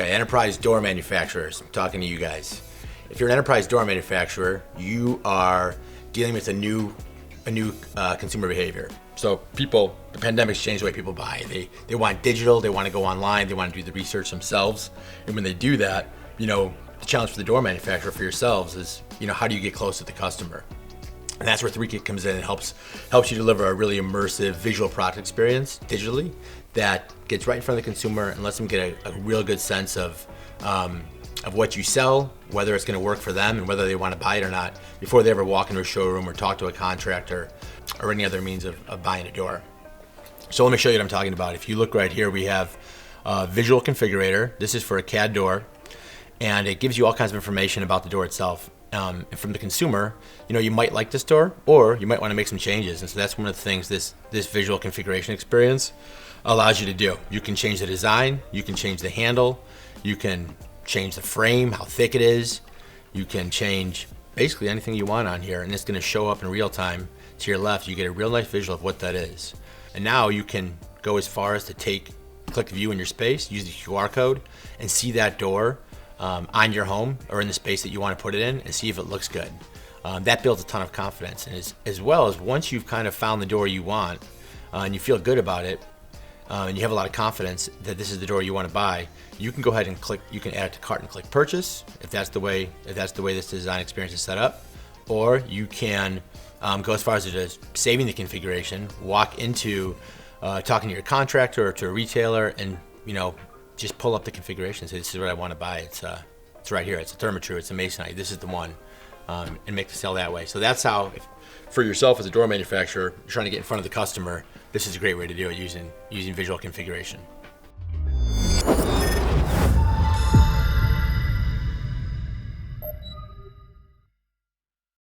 Okay, enterprise door manufacturers, I'm talking to you guys. If you're an enterprise door manufacturer, you are dealing with a new consumer behavior. So people, the pandemic's changed the way people buy. They want digital, they want to go online, they want to do the research themselves. And when they do that, the challenge for the door manufacturer, for yourselves, is how do you get close to the customer? And that's where Threekit comes in and helps you deliver a really immersive visual product experience digitally that gets right in front of the consumer and lets them get a real good sense of what you sell, whether it's going to work for them and whether they want to buy it or not before they ever walk into a showroom or talk to a contractor or any other means of buying a door. So let me show you what I'm talking about. If you look right here, we have a visual configurator. This is for a CAD door, and it gives you all kinds of information about the door itself. And from the consumer, you might like this door, or you might want to make some changes. And so that's one of the things this visual configuration experience allows you to do. You can change the design, you can change the handle, you can change the frame, how thick it is. You can change basically anything you want on here, and it's going to show up in real time to your left. You get a real nice visual of what that is. And now you can go as far as to click view in your space, use the QR code, and see that door on your home or in the space that you want to put it in, and see if it looks good. That builds a ton of confidence, and as well as once you've kind of found the door you want and you feel good about it, and you have a lot of confidence that this is the door you want to buy, you can go ahead and click. You can add it to cart and click purchase if that's the way this design experience is set up, or you can go as far as just saving the configuration, walk into talking to your contractor or to a retailer, and just pull up the configuration and say, this is what I want to buy. It's right here. It's a Therma-Tru. It's a Masonite. This is the one, and make the sale that way. So that's how, for yourself as a door manufacturer, you're trying to get in front of the customer, this is a great way to do it using visual configuration.